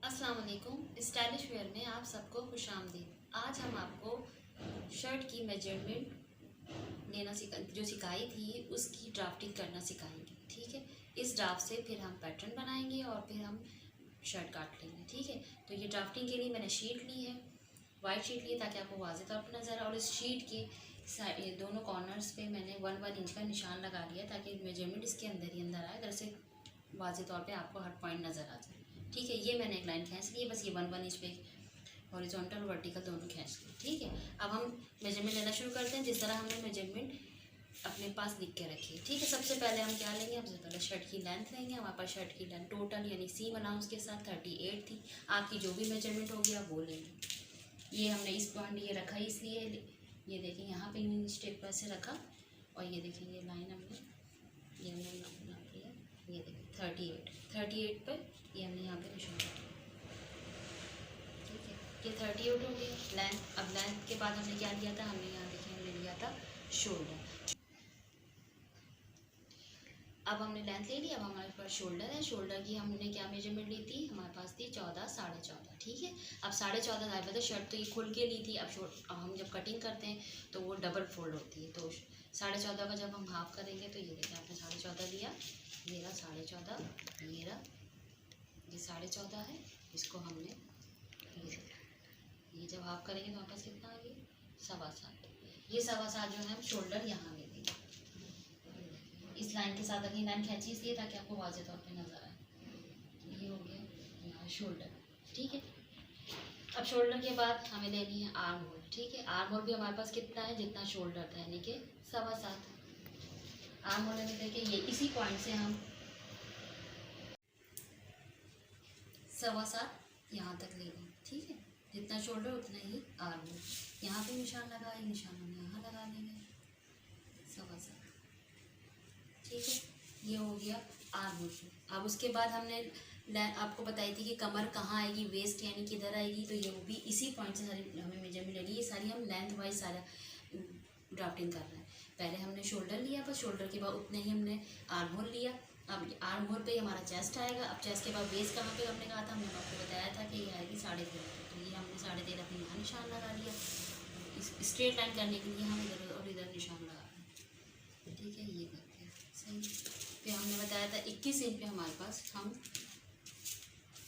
अस्सलाम वालेकुम। Stylish where में आप सबको खुशामदीद। आज हम आपको शर्ट की मेजरमेंट लेना जो सिखाई थी उसकी ड्राफ्टिंग करना सिखाएंगे। ठीक है, इस ड्राफ्ट से फिर हम पैटर्न बनाएंगे और फिर हम शर्ट काट लेंगे। ठीक है, तो ये ड्राफ्टिंग के लिए मैंने शीट ली है, वाइट शीट ली है ताकि आपको वाज़ेह तौर पर नज़र आए। और इस शीट के ये दोनों कॉर्नर्स पे मैंने 1 इंच का निशान लगा लिया ताकि मेजरमेंट इसके अंदर ही अंदर आए, अगर से वाज़ेह तौर पे आपको हर पॉइंट नज़र आ जाए। ठीक है, ये मैंने एक लाइन खींच ली है, बस ये 1 इंच पे हॉरिजॉन्टल और वर्टिकल दोनों खींच ली। ठीक है, अब हम मेजरमेंट लेना शुरू करते हैं जिस तरह हमने मेजरमेंट अपने पास लिख के रखी है। ठीक है, सबसे पहले हम क्या लेंगे, सबसे पहले शर्ट की लेंथ लेंगे। हमारे पास शर्ट की लेंथ टोटल यानी सीम अलाउंस के साथ 38 थी। आपकी जो भी मेजरमेंट होगी आप वो लेंगे। ये हमने इस पॉइंट ये रखा है, इसलिए ये देखें यहाँ पे स्टेप पर से रखा, और ये देखें ये लाइन हमने ये हमने नाप लिया, ये देखें 38 पर ये हमने यहाँ पे निशान किया। ठीक है, ये 38 हो गया लेंथ। अब लेंथ के बाद हमने क्या लिया था, हमने यहाँ देखिए हमने लिया था शोल्डर। अब हमने लेंथ ले ली, अब हमारे पास शोल्डर है। शोल्डर की हमने क्या मेजरमेंट ली थी, हमारे पास थी 14 साढ़े 14। ठीक है, अब 14.5 आए पता शर्ट तो ये खुल के ली थी। अब हम जब कटिंग करते हैं तो वो डबल फोल्ड होती है, तो 14.5 का जब हम हाफ करेंगे तो ये देखिए आपने 14.5 लिया, ये रहा 14.5, ये रहा ये 14.5 है। इसको हमने ये जब हाफ करेंगे तो हमारे पास कितना आ गया 7.25। ये 7.25 जो है हम शोल्डर यहाँ ले देंगे इस लाइन के साथ। अगली लाइन खींची इसलिए ताकि आपको वाज़ेह तौर पे नज़र आए। ये हो गया यहाँ शोल्डर। ठीक है, अब शोल्डर के बाद हमें लेनी है आर्म होल। ठीक है, आर्म होल भी हमारे पास कितना है, जितना शोल्डर था यानी कि 7.25। आर्म होल में देखिए ये इसी पॉइंट से हम 7.25 यहाँ तक ले लें। ठीक है, जितना शोल्डर उतना ही आर्म होल। यहाँ पे निशान लगा, ये निशान हम यहाँ लगा लेंगे 7.25। ठीक है, ये हो गया आर्म होल। अब उसके बाद हमने आपको बताई थी कि कमर कहाँ आएगी, वेस्ट यानी किधर आएगी, तो ये भी इसी पॉइंट से सारी हमें मेजरमेंट लेनी है। ये सारी हम लेंथ वाइज सारा ड्राफ्टिंग कर रहे हैं। पहले हमने शोल्डर लिया, बस शोल्डर के बाद उतने ही हमने आर्म होल लिया। अब आर्म होल पे हमारा चेस्ट आएगा। अब चेस्ट के बाद वेस्ट कहाँ पे हमने कहा था, हमने आपको बताया था कि ये आएगी 13.5। तो ये हमने 13.5 अपने यहाँ निशान लगा लिया। इस स्ट्रेट लाइन करने के लिए हम इधर और इधर निशान लगा रहे हैं। ठीक है, ये करते हैं सही। फिर हमने बताया था 21 इंच पे हमारे पास हम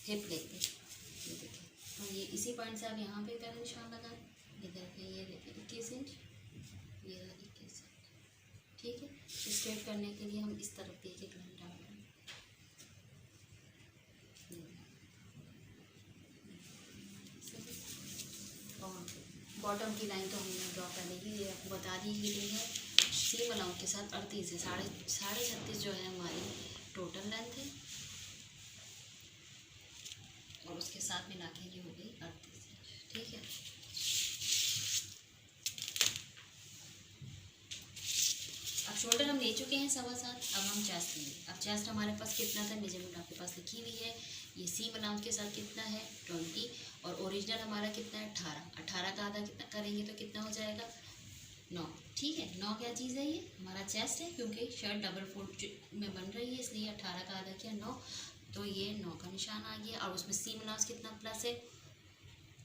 हिप लेते। ये देखिए, तो ये इसी पॉइंट से आप यहाँ पे पहले निशान लगाएं। इधर पे ये देखिए 21 इंच, ये रहा 21 इंच। ठीक है, स्ट्रेट करने के लिए हम इस तरफ भी एक लाइन डाल रहे हैं। और बॉटम की लाइन तो हमने ड्रॉ पहले ही आपको बता दी है। सीम अलाउंस के साथ 38 है, साढ़े 36 जो है हमारी टोटल लेंथ है, और उसके साथ मिला के ये हो गई 38 इंच। ठीक है, अब शोल्डर हम ले चुके हैं 7.25। अब हम चेस्ट लेंगे। अब चेस्ट हमारे पास कितना था, मेजरमेंट आपके पास लिखी हुई है। ये सीम अलाउंस के साथ कितना है 20, और ओरिजिनल हमारा कितना है 18 का आधा कितना करेंगे तो कितना हो जाएगा 9। ठीक है, 9 क्या चीज़ है, ये हमारा चेस्ट है, क्योंकि शर्ट डबल फोल्ड में बन रही है इसलिए 18 का आधा किया 9, तो ये 9 का निशान आ गया। और उसमें सीम अलाउंस कितना प्लस है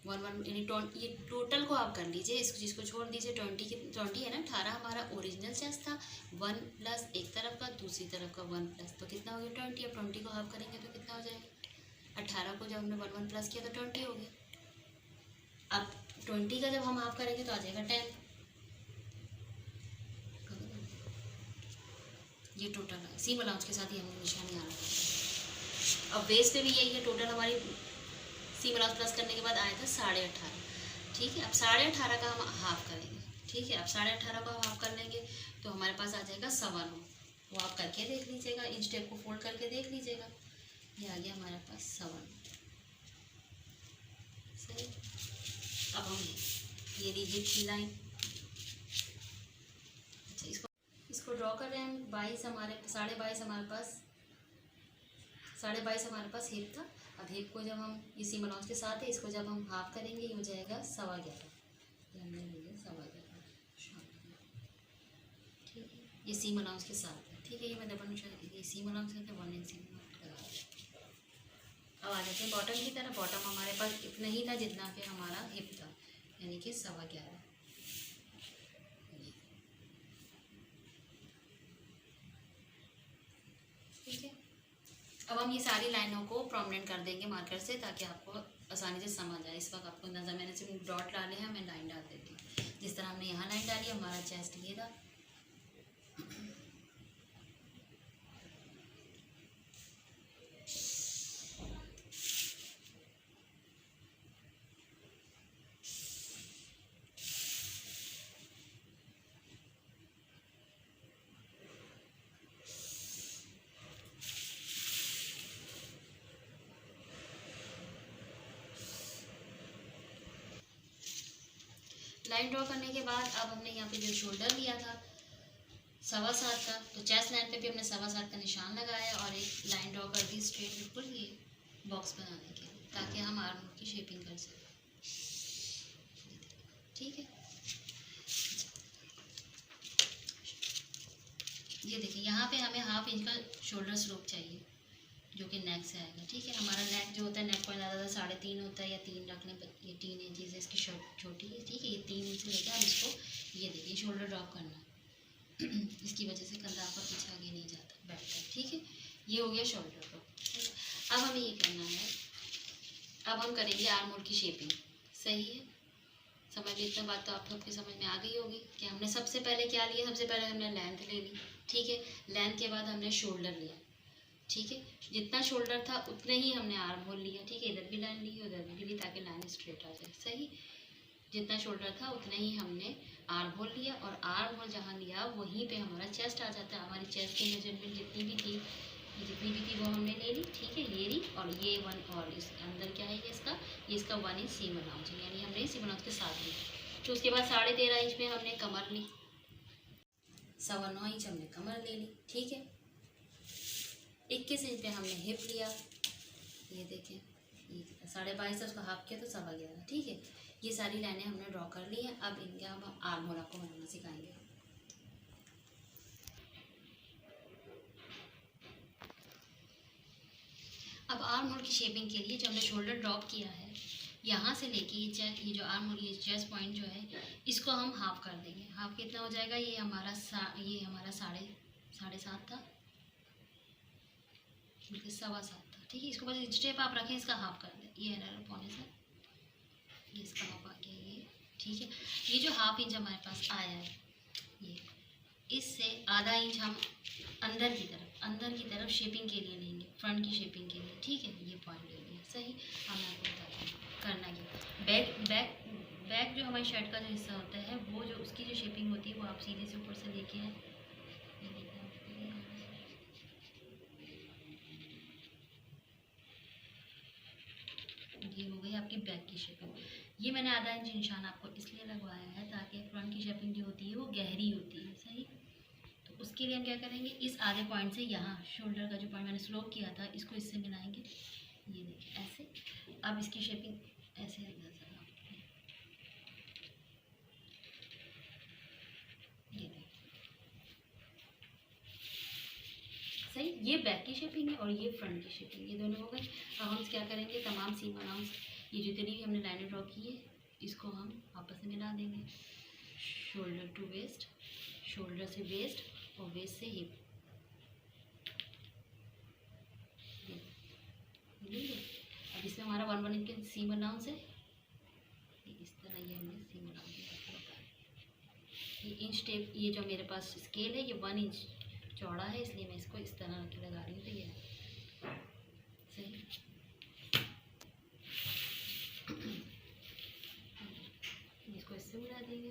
1 यानी ये टोटल को आप कर लीजिए, इस चीज़ को छोड़ दीजिए। 20 है ना, 18 हमारा ओरिजिनल चेस्ट था, 1 प्लस एक तरफ का दूसरी तरफ का 1 प्लस, तो कितना हो गया 20। अब 20 को हाफ करेंगे तो कितना हो जाएगा, 18 को जब हमने 1 प्लस किया तो 20 हो गया। अब 20 का जब हम हाफ करेंगे तो आ जाएगा 10। ये टोटल है, सीम अलाउंस के साथ ही हमने निशान यहाँ रखा। अब वेस्ट पे भी यही है, टोटल हमारी सीम अलाउंस प्लस करने के बाद आया था 18.5। ठीक है, अब 18.5 का हम हाफ करेंगे। ठीक है, अब 18.5 को हम हाफ कर लेंगे तो हमारे पास आ जाएगा 9.25। वो आप करके देख लीजिएगा, इन स्टेप को फोल्ड करके देख लीजिएगा, ये आ गया हमारे पास 9.25। सही, अब हम ये लीजिए की लाइन। अच्छा, इसको ड्रॉ कर रहे हैं हम। 22 हमारे 22.5 हमारे पास 22.5 हमारे पास हिप था। अब हिप को जब हम ये सीम अलाउंस के साथ है, इसको जब हम हाफ करेंगे ये हो जाएगा 11.25। हमने लिया 11.25। ठीक है, ये सीम अलाउंस के साथ है। ठीक है, ये मैं डबल निशान ये सीम अलाउंस है 1 इंच सीम लगा। अब आ जाते हैं बॉटम की तरफ। बॉटम हमारे पास इतना ही था जितना कि हमारा हिप था, यानी कि 11.25। ठीक है, अब हम ये सारी लाइनों को प्रोमिनेंट कर देंगे मार्कर से, ताकि आपको आसानी से समझ आए। इस वक्त आपको नज़र, मैंने सिर्फ डॉट डाले हैं, मैं लाइन डाल देती हूँ। जिस तरह हमने यहाँ लाइन डाली, हमारा चेस्ट ये था। लाइन ड्रॉ करने के बाद अब हमने यहाँ पे जो शोल्डर लिया था 7.25 का, तो चेस्ट लाइन पे भी हमने 7.25 का निशान लगाया और एक लाइन ड्रॉ कर दी स्ट्रेट, बिल्कुल ये बॉक्स बनाने के लिए, ताकि हम आर्म की शेपिंग कर सकें। ठीक है, ये देखिए यहाँ पे हमें 1/2 इंच का शोल्डर स्लोप चाहिए, जो कि नेक से आएगा। ठीक है, हमारा नेक जो होता है, नेक पॉइंट ज़्यादा 3.5 होता है या 3 रख लें, ये 3 इंचज़ है, इसकी छोटी है। ठीक है, ये 3 इंच लेके हम इसको, ये देखिए शोल्डर ड्रॉप करना है इसकी वजह से कंधा आपका पीछे आगे नहीं जाता, बैठता है। ठीक है, ये हो गया शोल्डर ड्रॉप। अब हमें ये करना है, अब हम करेंगे आर्म होल की शेपिंग। सही है, समझ ली इतना बात तो आप सबके समझ में आ गई होगी कि हमने सबसे पहले क्या लिया। सबसे पहले हमने लेंथ ले ली। ठीक है, लेंथ के बाद हमने शोल्डर लिया। ठीक है, जितना शोल्डर था उतने ही हमने आर्म होल लिया। ठीक है, इधर भी लाइन ली, उधर भी ली, ताकि लाइन स्ट्रेट आ जाए। सही, जितना शोल्डर था उतना ही हमने आर्म होल लिया, और आर्म होल जहाँ लिया वहीं पे हमारा चेस्ट आ जाता है। हमारी चेस्ट की मेजरमेंट जितनी भी थी वो हमने ले ली। ठीक है, ये ली, और ये 1, और इस अंदर क्या है ये इसका 1 इंच सीम अलाउंस, यानी हमने सीम अलाउंस के साथ ली। तो उसके बाद 13.5 इंच में हमने कमर ली, 9.25 इंच हमने कमर ले ली। ठीक है, 21 इंच पे हमने हिप लिया, ये देखें, ये 22.5 था, उसको हाफ किया तो 11.25। ठीक है, ये सारी लाइनें हमने ड्रॉ कर ली हैं। अब इनके हम आर्म होल आपको बनाना सिखाएंगे। अब आर्म होल की शेपिंग के लिए जो हमने शोल्डर ड्रॉप किया है, यहाँ से लेके ये जो आर्म होल, ये चेस्ट पॉइंट जो है, इसको हम हाफ कर देंगे। हाफ कितना हो जाएगा, ये हमारा 7.5 था, बल्कि 7.25 था। ठीक है, इसको बस स्टेप आप रखें, इसका हाफ कर दें, ये है 1.25, ये इसका हाफ आ गया ये। ठीक है, ये जो 1/2 इंच हमारे पास आया है, ये इससे आधा इंच हम अंदर की तरफ शेपिंग के लिए लेंगे, फ्रंट की शेपिंग के लिए। ठीक है, ये पॉइंट ले लिया। सही, हम आपको बताते हैं करना क्या। बैक जो हमारी शर्ट का जो हिस्सा होता है, वो जो उसकी जो शेपिंग होती है, वो आप सीधे से ऊपर से लेके आए, ये हो गई आपकी बैक की शेपिंग। ये मैंने आधा इंच निशान आपको इसलिए लगवाया है ताकि फ्रंट की शेपिंग जो होती है वो गहरी होती है। सही, तो उसके लिए हम क्या करेंगे, इस आधे पॉइंट से यहाँ शोल्डर का जो पॉइंट मैंने स्लोप किया था, इसको इससे मिलाएंगे, ये देखिए ऐसे। अब इसकी शेपिंग ऐसे ये देखिए। सही, ये बैक की शेपिंग है और ये फ्रंट की शेपिंग, ये दोनों हो गए। अब हम क्या करेंगे, तमाम सीम अलाउंस, ये जितनी भी हमने लाइनें ड्रॉ की है, इसको हम आपस में मिला देंगे। शोल्डर टू वेस्ट, शोल्डर से वेस्ट, और वेस्ट से हिप। अब इसमें हमारा 1 इंच के सीम अलाउंस है, इस तरह ये हमने सीम अलाउंस रखा है। ये इंच टेप, ये जो मेरे पास स्केल है, ये 1 इंच चौड़ा है, इसलिए मैं इसको इस तरह रख के लगा रही हूँ। तो ये सही, इसको इससे मिला देंगे,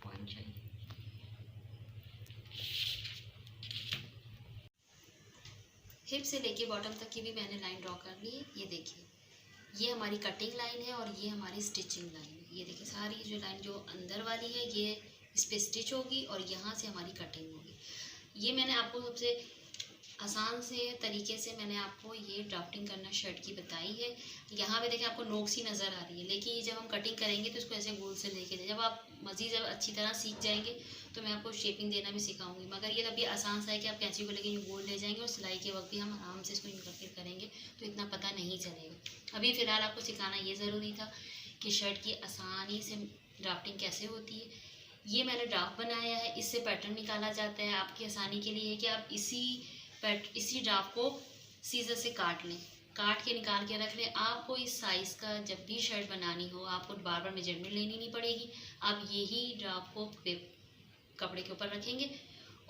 पॉइंट चाहिए। हिप से लेके बॉटम तक की भी मैंने लाइन ड्रॉ कर ली है। ये देखिए, ये हमारी कटिंग लाइन है और ये हमारी स्टिचिंग लाइन है। ये देखिए, सारी जो लाइन जो अंदर वाली है, ये इस पर स्टिच होगी और यहाँ से हमारी कटिंग होगी। ये मैंने आपको सबसे आसान से तरीके से मैंने आपको ये ड्राफ्टिंग करना शर्ट की बताई है। यहाँ पे देखिए आपको नोक सी नज़र आ रही है, लेकिन ये जब हम कटिंग करेंगे तो इसको ऐसे गोल से लेके जब आप मज़ीद जब अच्छी तरह सीख जाएंगे तो मैं आपको शेपिंग देना भी सिखाऊंगी। मगर ये अभी आसान सा है कि आप कैंची को लेके यूँ गोल ले जाएंगे और सिलाई के वक्त भी हम आराम से इसको यूँ करके करेंगे तो इतना पता नहीं चलेगा। अभी फ़िलहाल आपको सिखाना ये ज़रूरी था कि शर्ट की आसानी से ड्राफ्टिंग कैसे होती है। ये मैंने ड्राफ्ट बनाया है, इससे पैटर्न निकाला जाता है। आपकी आसानी के लिए है कि आप इसी ड्राफ्ट को सीजर से काट लें, काट के निकाल के रख लें। आपको इस साइज़ का जब भी शर्ट बनानी हो आपको बार बार मेजरमेंट लेनी नहीं पड़ेगी। आप यही ड्राफ्ट को कपड़े के ऊपर रखेंगे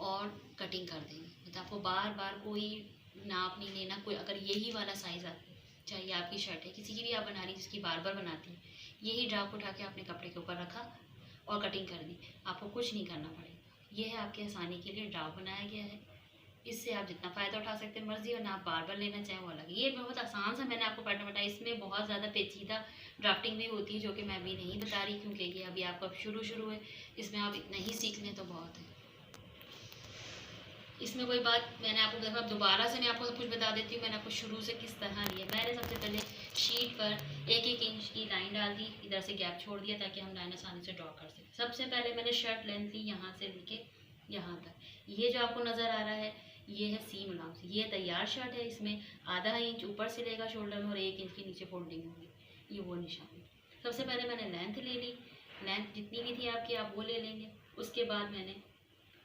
और कटिंग कर देंगे। मतलब आपको बार बार कोई नाप नहीं लेना। कोई अगर यही वाला साइज़ आता है, चाहे आपकी शर्ट है किसी की भी आप बना रही जिसकी बार बार बनाती हैं, यही ड्राफ्ट उठा के आपने कपड़े के ऊपर रखा और कटिंग कर दी, आपको कुछ नहीं करना पड़ेगा। ये है आपकी आसानी के लिए ड्राफ्ट बनाया गया है। इससे आप जितना फ़ायदा उठा सकते हैं मर्जी, और ना आप बार बार लेना चाहें वो अलग। ये बहुत आसान सा मैंने आपको पैटर्न बताया। इसमें बहुत ज़्यादा पेचीदा ड्राफ्टिंग भी होती है जो कि मैं अभी नहीं बता रही, क्योंकि ये अभी आपको अब शुरू है। इसमें आप इतना ही सीख लें तो बहुत है। इसमें कोई बात मैंने आपको देखा, दोबारा से मैं आपको सब कुछ बता देती हूँ। मैंने आपको शुरू से किस तरह लिया। मैंने सबसे पहले शीट पर 1-1 इंच की लाइन डाल दी, इधर से गैप छोड़ दिया ताकि हम लाइन आसानी से ड्रॉ कर सकें। सबसे पहले मैंने शर्ट लेंथ ली यहाँ से लेके यहाँ तक। ये जो आपको नज़र आ रहा है ये है सीम अलाउंस। ये तैयार शर्ट है, इसमें आधा इंच ऊपर से लेगा शोल्डर में और 1 इंच के नीचे फोल्डिंग होगी। ये वो निशान है। सबसे पहले मैंने लेंथ ले ली, लेंथ जितनी भी थी आपकी आप वो ले लेंगे। उसके बाद मैंने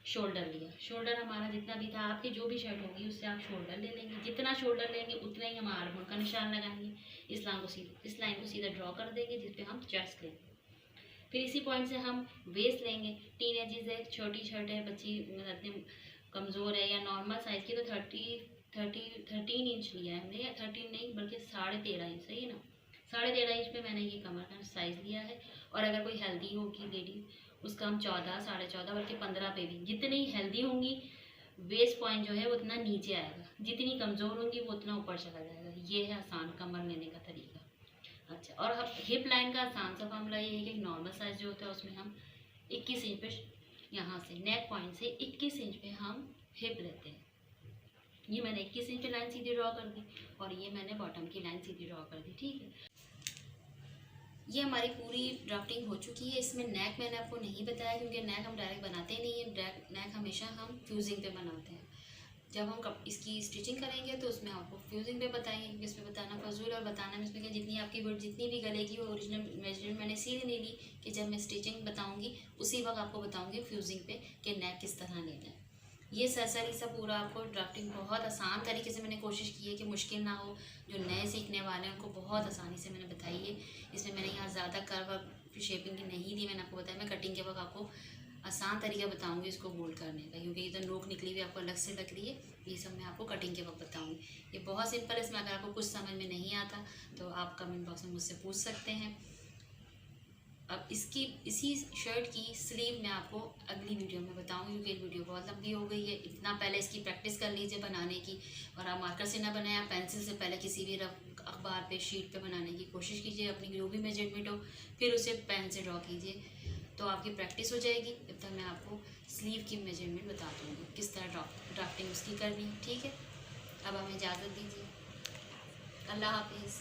शोल्डर लिया। शोल्डर हमारा जितना भी था, आपकी जो भी शर्ट होगी उससे आप शोल्डर ले लेंगे। जितना शोल्डर लेंगे उतना ही हम आर्म होल का निशान लगाएंगे। इस लाइन को सीधा ड्रॉ कर देंगे जिस पे हम चेस्ट लेंगे। फिर इसी पॉइंट से हम वेस्ट लेंगे। टीनेजर्स है, छोटी शर्ट है, बच्ची मतलब कमज़ोर है या नॉर्मल साइज़ की, तो 13 इंच लिया है हमने, या 13 नहीं बल्कि 13.5 इंच, सही है ना। 13.5 इंच पे मैंने ये कमर का साइज़ लिया है। और अगर कोई हेल्दी होगी लेडीज़ उसका हम 14, 14.5 बल्कि 15 पे भी। जितनी हेल्दी होंगी वेस्ट पॉइंट जो है वो उतना नीचे आएगा, जितनी कमज़ोर होंगी वो उतना ऊपर चला जाएगा। ये है आसान कमर लेने का तरीका। अच्छा, और अब हिप लाइन का आसान सा फॉर्मूला ये है कि नॉर्मल साइज़ जो होता है उसमें हम 21 इंच पे यहाँ से नेक पॉइंट से 21 इंच पे हम हिप लेते हैं। ये मैंने 21 इंच पे लाइन सीधी ड्रॉ कर दी और ये मैंने बॉटम की लाइन सीधी ड्रॉ कर दी। ठीक है, ये हमारी पूरी ड्राफ्टिंग हो चुकी है। इसमें नेक मैंने आपको नहीं बताया क्योंकि नेक हम डायरेक्ट बनाते नहीं हैं। नेक हमेशा हम फ्यूजिंग पे बनाते हैं। जब हम इसकी स्टिचिंग करेंगे तो उसमें आपको फ्यूजिंग पे बताएंगे, क्योंकि इसमें बताना फजूल और बताना में इसमें क्या, जितनी आपकी जितनी भी गलेगी वो ओरिजिनल मेजरमेंट मैंने इसीलिए नहीं ली कि जब मैं स्टिचिंग बताऊँगी उसी वक्त आपको बताऊँगी फ्यूजिंग पे कि नेक किस तरह लेना है। ये सरसरी सा पूरा आपको ड्राफ्टिंग बहुत आसान तरीके से मैंने कोशिश की है कि मुश्किल ना हो। जो नए सीखने वाले हैं उनको बहुत आसानी से मैंने बताई है। इसमें मैंने यहाँ ज़्यादा कर्व शेपिंग की नहीं दी। मैंने आपको बताया मैं कटिंग के वक्त आपको आसान तरीका बताऊंगी इसको गोल करने का, क्योंकि इधर नोक निकली हुई आपको अलग से लग रही है। ये सब मैं आपको कटिंग के वक्त बताऊंगी। ये बहुत सिंपल है। इसमें अगर आपको कुछ समझ में नहीं आता तो आप कमेंट बॉक्स में मुझसे पूछ सकते हैं। अब इसी शर्ट की स्लीव मैं आपको अगली वीडियो में बताऊंगी, क्योंकि वीडियो बहुत लंबी हो गई है। इतना पहले इसकी प्रैक्टिस कर लीजिए बनाने की, और आप मार्कर से ना बनाया पेंसिल से पहले किसी भी रफ अखबार पे शीट पे बनाने की कोशिश कीजिए। अपनी जो भी मेजरमेंट हो फिर उसे पेन से ड्रॉ कीजिए तो आपकी प्रैक्टिस हो जाएगी। तब तक मैं आपको स्लीव की मेजरमेंट बता दूँगी किस तरह ड्राफ्टिंग उसकी करनी। ठीक है, अब हमें इजाज़त दीजिए। अल्लाह हाफिज़।